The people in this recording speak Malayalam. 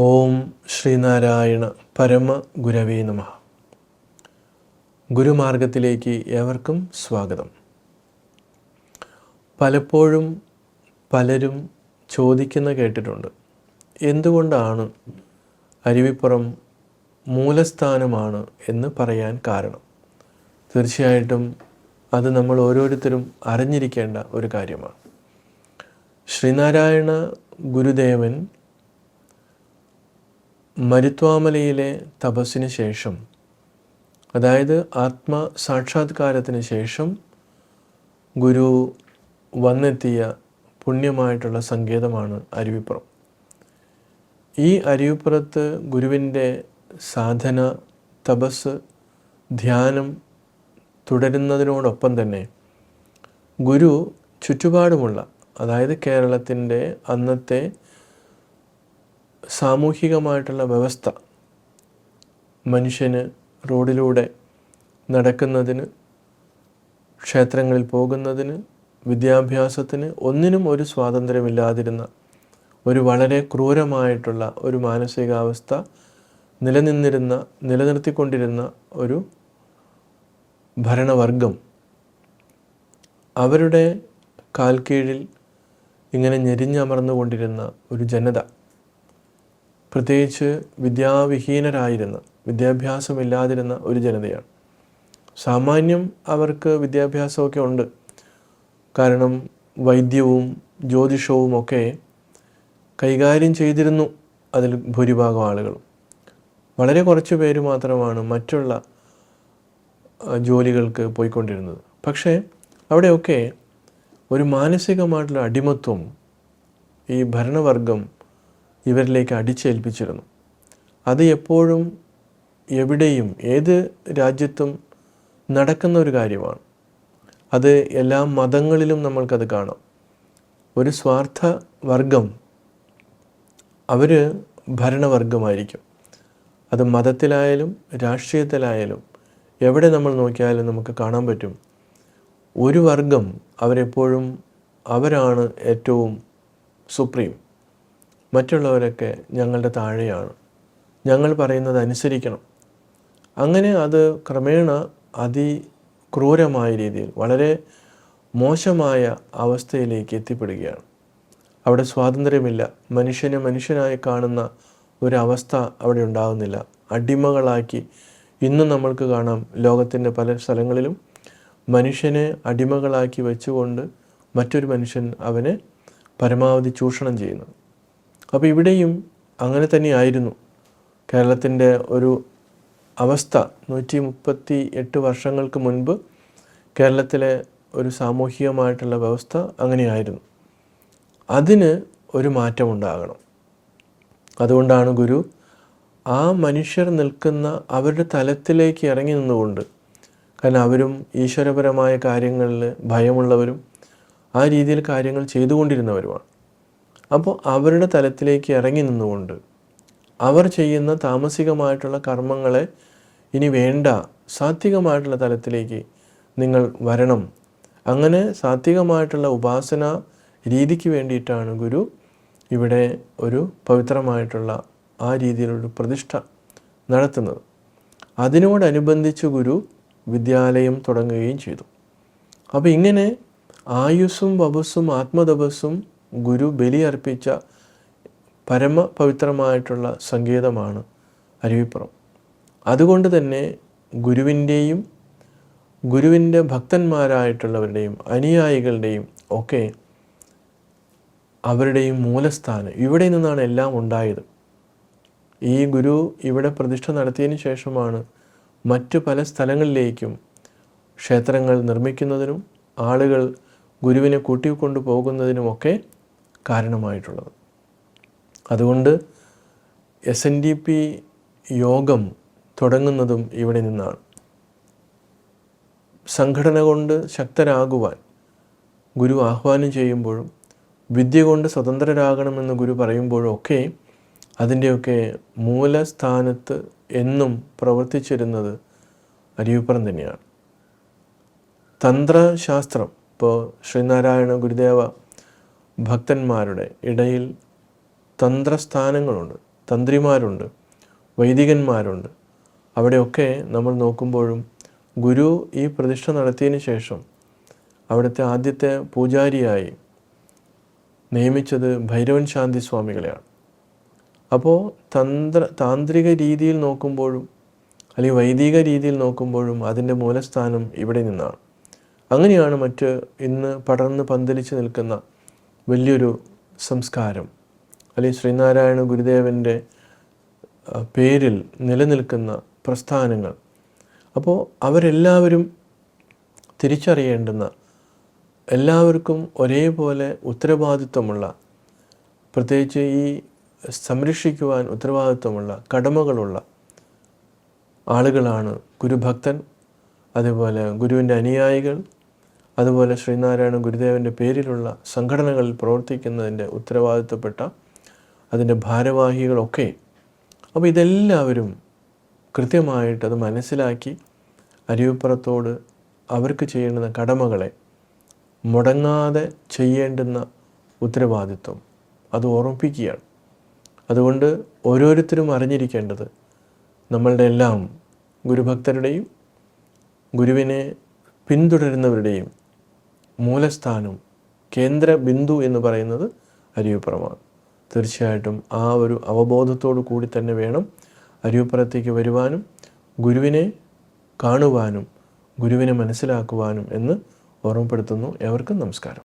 ഓം ശ്രീനാരായണ പരമ ഗുരവേ നമഃ. ഗുരുമാർഗത്തിലേക്ക് ഏവർക്കും സ്വാഗതം. പലപ്പോഴും പലരും ചോദിക്കുന്ന കേട്ടിട്ടുണ്ട്, എന്തുകൊണ്ടാണ് അരുവിപ്പുറം മൂലസ്ഥാനമാണ് എന്ന് പറയാൻ കാരണം. തീർച്ചയായിട്ടും അത് നമ്മൾ ഓരോരുത്തരും അറിഞ്ഞിരിക്കേണ്ട ഒരു കാര്യമാണ്. ശ്രീനാരായണ ഗുരുദേവൻ മരുത്വാമലയിലെ തപസ്സിന് ശേഷം, അതായത് ആത്മസാക്ഷാത്കാരത്തിന് ശേഷം ഗുരു വന്നെത്തിയ പുണ്യമായിട്ടുള്ള സങ്കേതമാണ് അരുവിപ്പുറം. ഈ അരുവിപ്പുറത്ത് ഗുരുവിൻ്റെ സാധന, തപസ്, ധ്യാനം തുടരുന്നതിനോടൊപ്പം തന്നെ ഗുരു ചുറ്റുപാടുമുള്ള, അതായത് കേരളത്തിൻ്റെ അന്നത്തെ സാമൂഹികമായിട്ടുള്ള വ്യവസ്ഥ, മനുഷ്യന് റോഡിലൂടെ നടക്കുന്നതിന്, ക്ഷേത്രങ്ങളിൽ പോകുന്നതിന്, വിദ്യാഭ്യാസത്തിന് ഒന്നിനും ഒരു സ്വാതന്ത്ര്യമില്ലാതിരുന്ന ഒരു വളരെ ക്രൂരമായിട്ടുള്ള ഒരു മാനസികാവസ്ഥ നിലനിർത്തിക്കൊണ്ടിരുന്ന ഒരു ഭരണവർഗം, അവരുടെ കാൽക്കീഴിൽ ഇങ്ങനെ ഞെരിഞ്ഞമർന്നുകൊണ്ടിരുന്ന ഒരു ജനത, പ്രത്യേകിച്ച് വിദ്യാവിഹീനരായിരുന്ന, വിദ്യാഭ്യാസമില്ലാതിരുന്ന ഒരു ജനതയാണ്. സാമാന്യം അവർക്ക് വിദ്യാഭ്യാസമൊക്കെ ഉണ്ട്. കാരണം വൈദ്യവും ജ്യോതിഷവും ഒക്കെ കൈകാര്യം ചെയ്തിരുന്നു അതിൽ ഭൂരിഭാഗം ആളുകളും. വളരെ കുറച്ച് പേര് മാത്രമാണ് മറ്റുള്ള ജോലികൾക്ക് പോയിക്കൊണ്ടിരുന്നത്. പക്ഷേ അവിടെയൊക്കെ ഒരു മാനസികമായിട്ടുള്ള അടിമത്വം ഈ ഭരണവർഗം ഇവരിലേക്ക് അടിച്ചേൽപ്പിച്ചിരുന്നു. അത് എപ്പോഴും എവിടെയും ഏത് രാജ്യത്തും നടക്കുന്ന ഒരു കാര്യമാണ്. അത് എല്ലാ മതങ്ങളിലും നമ്മൾക്കത് കാണാം. ഒരു സ്വാർത്ഥ വർഗം, അവർ ഭരണവർഗമായിരിക്കും. അത് മതത്തിലായാലും രാഷ്ട്രീയത്തിലായാലും എവിടെ നമ്മൾ നോക്കിയാലും നമുക്ക് കാണാൻ പറ്റും. ഒരു വർഗം അവരെപ്പോഴും അവരാണ് ഏറ്റവും സുപ്രീം, മറ്റുള്ളവരൊക്കെ ഞങ്ങളുടെ താഴെയാണ്, ഞങ്ങൾ പറയുന്നത് അനുസരിക്കണം. അങ്ങനെ അത് ക്രമേണ അതിക്രൂരമായ രീതിയിൽ വളരെ മോശമായ അവസ്ഥയിലേക്ക് എത്തിപ്പെടുകയാണ്. അവിടെ സ്വാതന്ത്ര്യമില്ല. മനുഷ്യനെ മനുഷ്യനായി കാണുന്ന ഒരവസ്ഥ അവിടെ ഉണ്ടാകുന്നില്ല. അടിമകളാക്കി ഇന്നും നമ്മൾക്ക് കാണാം, ലോകത്തിൻ്റെ പല സ്ഥലങ്ങളിലും മനുഷ്യനെ അടിമകളാക്കി വെച്ചുകൊണ്ട് മറ്റൊരു മനുഷ്യൻ അവനെ പരമാവധി ചൂഷണം ചെയ്യുന്നു. അപ്പോൾ ഇവിടെയും അങ്ങനെ തന്നെയായിരുന്നു കേരളത്തിൻ്റെ ഒരു അവസ്ഥ. 138 വർഷങ്ങൾക്ക് മുൻപ് കേരളത്തിലെ ഒരു സാമൂഹികമായിട്ടുള്ള വ്യവസ്ഥ അങ്ങനെയായിരുന്നു. അതിന് ഒരു മാറ്റമുണ്ടാകണം. അതുകൊണ്ടാണ് ഗുരു ആ മനുഷ്യർ നിൽക്കുന്ന അവരുടെ തലത്തിലേക്ക് ഇറങ്ങി നിന്നുകൊണ്ട്, കാരണം അവരും ഈശ്വരപരമായ കാര്യങ്ങളിൽ ഭയമുള്ളവരും ആ രീതിയിൽ കാര്യങ്ങൾ ചെയ്തുകൊണ്ടിരുന്നവരുമാണ്. അപ്പോൾ അവരുടെ തലത്തിലേക്ക് ഇറങ്ങി നിന്നുകൊണ്ട് അവർ ചെയ്യുന്ന താമസികമായിട്ടുള്ള കർമ്മങ്ങളെ ഇനി വേണ്ട, സാത്വികമായിട്ടുള്ള തലത്തിലേക്ക് നിങ്ങൾ വരണം. അങ്ങനെ സാത്വികമായിട്ടുള്ള ഉപാസന രീതിക്ക് വേണ്ടിയിട്ടാണ് ഗുരു ഇവിടെ ഒരു പവിത്രമായിട്ടുള്ള ആ രീതിയിലൊരു പ്രതിഷ്ഠ നടത്തുന്നത്. അതിനോടനുബന്ധിച്ച് ഗുരു വിദ്യാലയം തുടങ്ങുകയും ചെയ്തു. അപ്പോൾ ഇങ്ങനെ ആയുസ്സും വപസ്സും ആത്മതപസ്സും ഗുരു ബലിയർപ്പിച്ച പരമപവിത്രമായിട്ടുള്ള സങ്കേതമാണ് അരുവിപ്പുറം. അതുകൊണ്ട് തന്നെ ഗുരുവിൻ്റെയും ഗുരുവിൻ്റെ ഭക്തന്മാരായിട്ടുള്ളവരുടെയും അനുയായികളുടെയും ഒക്കെ അവരുടെയും മൂലസ്ഥാനം ഇവിടെ നിന്നാണ് എല്ലാം ഉണ്ടായത്. ഈ ഗുരു ഇവിടെ പ്രതിഷ്ഠ നടത്തിയതിന് ശേഷമാണ് മറ്റു പല സ്ഥലങ്ങളിലേക്കും ക്ഷേത്രങ്ങൾ നിർമ്മിക്കുന്നതിനും ആളുകൾ ഗുരുവിനെ കൂട്ടിക്കൊണ്ടു പോകുന്നതിനുമൊക്കെ കാരണമായിട്ടുള്ളത്. അതുകൊണ്ട് SNDP യോഗം തുടങ്ങുന്നതും ഇവിടെ നിന്നാണ്. സംഘടന കൊണ്ട് ശക്തരാകുവാൻ ഗുരു ആഹ്വാനം ചെയ്യുമ്പോഴും വിദ്യ കൊണ്ട് സ്വതന്ത്രരാകണമെന്ന് ഗുരു പറയുമ്പോഴും ഒക്കെ അതിൻ്റെയൊക്കെ മൂലസ്ഥാനത്ത് എന്നും പ്രവർത്തിച്ചിരുന്നത് അരുവിപ്പുറം തന്നെയാണ്. തന്ത്രശാസ്ത്രം, ഇപ്പോൾ ശ്രീനാരായണ ഗുരുദേവ ഭക്തന്മാരുടെ ഇടയിൽ തന്ത്രസ്ഥാനങ്ങളുണ്ട്. തന്ത്രിമാരുണ്ട്, വൈദികന്മാരുണ്ട്. അവിടെയൊക്കെ നമ്മൾ നോക്കുമ്പോഴും ഗുരു ഈ പ്രതിഷ്ഠ നടത്തിയതിന് ശേഷം അവിടുത്തെ ആദ്യത്തെ പൂജാരിയായി നിയമിച്ചത് ഭൈരവൻ ശാന്തി സ്വാമികളെയാണ്. അപ്പോൾ താന്ത്രിക രീതിയിൽ നോക്കുമ്പോഴും അല്ലെങ്കിൽ വൈദിക രീതിയിൽ നോക്കുമ്പോഴും അതിൻ്റെ മൂലസ്ഥാനം ഇവിടെ നിന്നാണ്. അങ്ങനെയാണ് മറ്റ് ഇന്ന് പടർന്ന് പന്തലിച്ച് നിൽക്കുന്ന വലിയൊരു സംസ്കാരം അല്ലെങ്കിൽ ശ്രീനാരായണ ഗുരുദേവൻ്റെ പേരിൽ നിലനിൽക്കുന്ന പ്രസ്ഥാനങ്ങൾ. അപ്പോൾ അവരെല്ലാവരും തിരിച്ചറിയേണ്ടുന്ന, എല്ലാവർക്കും ഒരേപോലെ ഉത്തരവാദിത്വമുള്ള, പ്രത്യേകിച്ച് ഈ സംരക്ഷിക്കുവാൻ ഉത്തരവാദിത്വമുള്ള, കടമകളുള്ള ആളുകളാണ് ഗുരുഭക്തൻ, അതുപോലെ ഗുരുവിൻ്റെ അനുയായികൾ, അതുപോലെ ശ്രീനാരായണ ഗുരുദേവൻ്റെ പേരിലുള്ള സംഘടനകളിൽ പ്രവർത്തിക്കുന്നതിൻ്റെ ഉത്തരവാദിത്വപ്പെട്ട അതിൻ്റെ ഭാരവാഹികളൊക്കെ. അപ്പോൾ ഇതെല്ലാവരും കൃത്യമായിട്ടത് മനസ്സിലാക്കി അരുവിപ്പുറത്തോട് അവർക്ക് ചെയ്യേണ്ടുന്ന കടമകളെ മുടങ്ങാതെ ചെയ്യേണ്ടുന്ന ഉത്തരവാദിത്വം അത് ഓർമ്മിപ്പിക്കുകയാണ്. അതുകൊണ്ട് ഓരോരുത്തരും അറിഞ്ഞിരിക്കേണ്ടത് നമ്മളുടെ എല്ലാം ഗുരുഭക്തരുടെയും ഗുരുവിനെ പിന്തുടരുന്നവരുടെയും മൂലസ്ഥാനം, കേന്ദ്ര ബിന്ദു എന്ന് പറയുന്നത് അരുവിപ്പുറമാണ്. തീർച്ചയായിട്ടും ആ ഒരു അവബോധത്തോടു കൂടി തന്നെ വേണം അരുവിപ്പുറത്തേക്ക് വരുവാനും ഗുരുവിനെ കാണുവാനും ഗുരുവിനെ മനസ്സിലാക്കുവാനും എന്ന് ഓർമ്മപ്പെടുത്തുന്നു. ഏവർക്കും നമസ്കാരം.